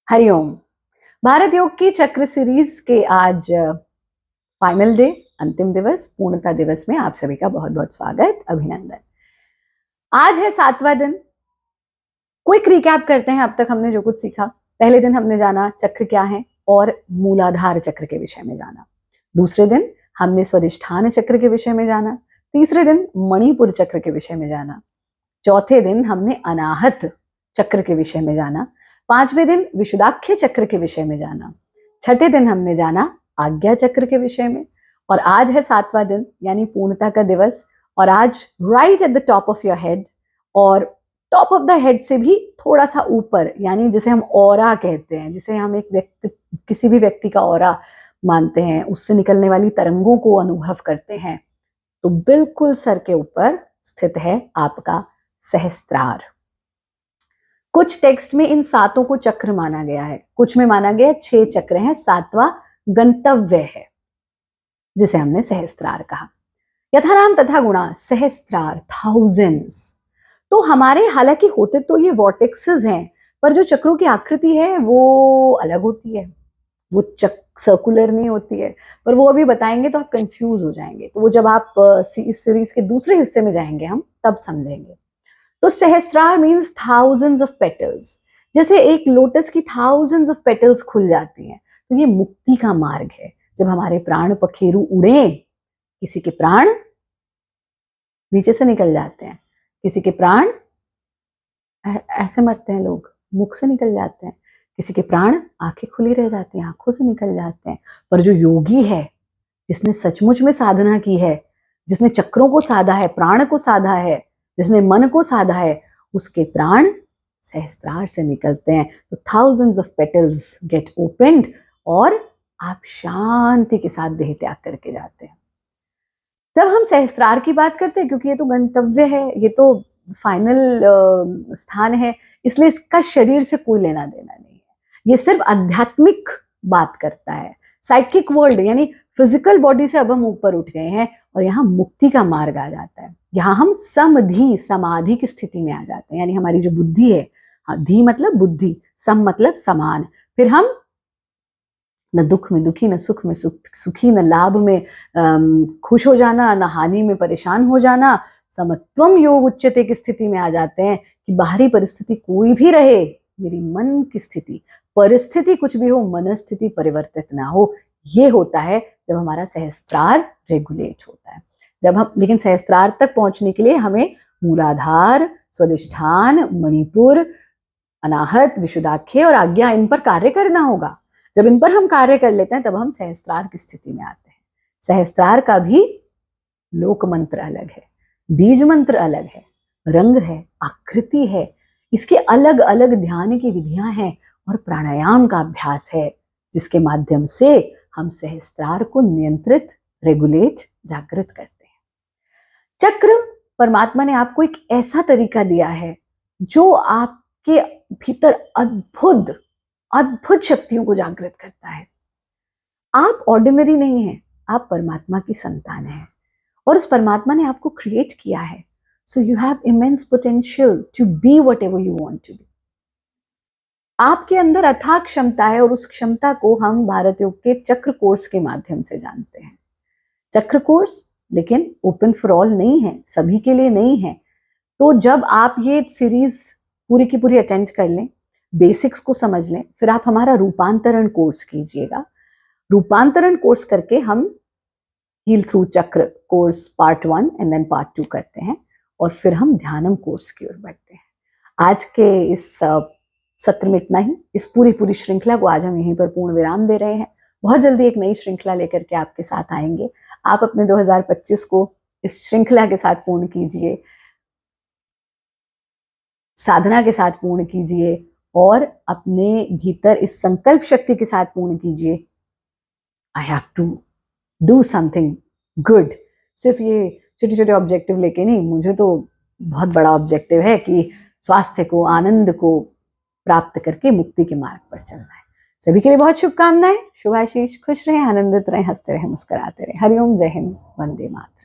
हरिओम। भारत योग की चक्र सीरीज के आज फाइनल डे, अंतिम दिवस, पूर्णता दिवस में आप सभी का बहुत बहुत स्वागत, अभिनंदन। आज है 7वां दिन। क्विक रिकैप करते हैं अब तक हमने जो कुछ सीखा। पहले दिन हमने जाना चक्र क्या है और मूलाधार चक्र के विषय में जाना। दूसरे दिन हमने स्वादिष्ठान चक्र के विषय में जाना। तीसरे दिन मणिपुर चक्र के विषय में जाना। चौथे दिन हमने अनाहत चक्र के विषय में जाना। 5वें दिन विशुद्धाख्य चक्र के विषय में जाना। छठे दिन हमने जाना आज्ञा चक्र के विषय में। और आज है 7वां दिन यानी पूर्णता का दिवस। और आज right at the top of your head और टॉप ऑफ द हेड से भी थोड़ा सा ऊपर, यानी जिसे हम ऑरा कहते हैं, जिसे हम एक व्यक्ति, किसी भी व्यक्ति का ऑरा मानते हैं, उससे निकलने वाली तरंगों को अनुभव करते हैं, तो बिल्कुल सर के ऊपर स्थित है आपका सहस्त्रार। कुछ टेक्स्ट में इन 7 को चक्र माना गया है, कुछ में माना गया 6 चक्र हैं, 7वां गंतव्य है जिसे हमने सहस्त्रार कहा। यथानाम तथा गुणा, सहस्त्रार, थाउजेंड्स। तो हमारे हालांकि होते तो ये वॉर्टेक्सेस हैं, पर जो चक्रों की आकृति है वो अलग होती है, वो सर्कुलर नहीं होती है, पर वो अभी बताएंगे तो आप कंफ्यूज हो जाएंगे। तो वो जब आप इस सीरीज के दूसरे हिस्से में जाएंगे हम तब समझेंगे। तो सहस्त्रार मीन्स थाउजेंड्स ऑफ पेटल्स। जैसे एक लोटस की थाउजेंड्स ऑफ पेटल्स खुल जाती हैं, तो ये मुक्ति का मार्ग है। जब हमारे प्राण पखेरु उड़े, किसी के प्राण नीचे से निकल जाते हैं, किसी के प्राण ऐसे मरते हैं, लोग मुख से निकल जाते हैं, किसी के प्राण आंखें खुली रह जाती हैं, आंखों से निकल जाते हैं। पर जो योगी है, जिसने सचमुच में साधना की है, जिसने चक्रों को साधा है, प्राण को साधा है, जिसने मन को साधा है, उसके प्राण सहस्त्रार से निकलते हैं। तो thousands of petals get opened और आप शांति के साथ देह त्याग करके जाते हैं। जब हम सहस्त्रार की बात करते हैं, क्योंकि ये तो गंतव्य है, ये तो फाइनल स्थान है, इसलिए इसका शरीर से कोई लेना देना नहीं है। ये सिर्फ आध्यात्मिक बात करता है, साइकिक वर्ल्ड, यानी फिजिकल बॉडी से अब हम ऊपर उठ गए हैं और यहाँ मुक्ति का मार्ग आ जाता है। यहाँ हम समधि, समाधि की स्थिति में आ जाते हैं, यानी हमारी जो बुद्धि है, हाँ, धी मतलब बुद्धि, सम मतलब समान, फिर हम न दुख में दुखी, न सुख में सुखी, न लाभ में खुश हो जाना, न हानि में परेशान हो जाना, समत्वम योग उच्चते की स्थिति में आ जाते हैं कि बाहरी परिस्थिति कोई भी रहे, मेरी मन की स्थिति, परिस्थिति कुछ भी हो, मनस्थिति परिवर्तित ना हो। ये होता है जब हमारा सहस्त्रार रेगुलेट होता है। जब हम, लेकिन सहस्त्रार तक पहुंचने के लिए हमें मूलाधार, स्वादिष्ठान, मणिपुर, अनाहत, विशुद्धाख्य और आज्ञा, इन पर कार्य करना होगा। जब इन पर हम कार्य कर लेते हैं तब हम सहस्त्रार की स्थिति में आते हैं। सहस्त्रार का भी लोक मंत्र अलग है, बीज मंत्र अलग है, रंग है, आकृति है, इसके अलग अलग ध्यान की विधियां हैं और प्राणायाम का अभ्यास है, जिसके माध्यम से हम सहस्त्रार को नियंत्रित, रेगुलेट, जागृत करते हैं। चक्र, परमात्मा ने आपको एक ऐसा तरीका दिया है जो आपके भीतर अद्भुत अद्भुत शक्तियों को जागृत करता है। आप ऑर्डिनरी नहीं हैं, आप परमात्मा की संतान हैं और उस परमात्मा ने आपको क्रिएट किया है। So you have immense potential to be whatever you want to be. आपके अंदर अथाह क्षमता है और उस क्षमता को हम भारत योग के चक्र कोर्स के माध्यम से जानते हैं। चक्र कोर्स लेकिन ओपन फॉर ऑल नहीं है, सभी के लिए नहीं है। तो जब आप ये सीरीज पूरी की पूरी अटेंड कर लें, बेसिक्स को समझ लें, फिर आप हमारा रूपांतरण कोर्स कीजिएगा। रूपांतरण कोर्स करके हम heal through chakra course part 1 and then part 2 करते हैं और फिर हम ध्यानम कोर्स की ओर बढ़ते हैं। आज के इस सत्र में इतना ही। इस पूरी श्रृंखला को आज हम यहीं पर पूर्ण विराम दे रहे हैं। बहुत जल्दी एक नई श्रृंखला लेकर के आपके साथ आएंगे। आप अपने 2025 को इस श्रृंखला के साथ पूर्ण कीजिए, साधना के साथ पूर्ण कीजिए और अपने भीतर इस संकल्प शक्ति के साथ पूर्ण कीजिए, I have to do something good. सिर्फ ये छोटे छोटे ऑब्जेक्टिव लेके नहीं, मुझे तो बहुत बड़ा ऑब्जेक्टिव है कि स्वास्थ्य को, आनंद को प्राप्त करके मुक्ति के मार्ग पर चलना है। सभी के लिए बहुत शुभकामनाएं, शुभाशीष, खुश रहें, आनंदित रहें, हंसते रहें, मुस्कुराते रहें। हरिओम, जय हिंद, वंदे मातरम।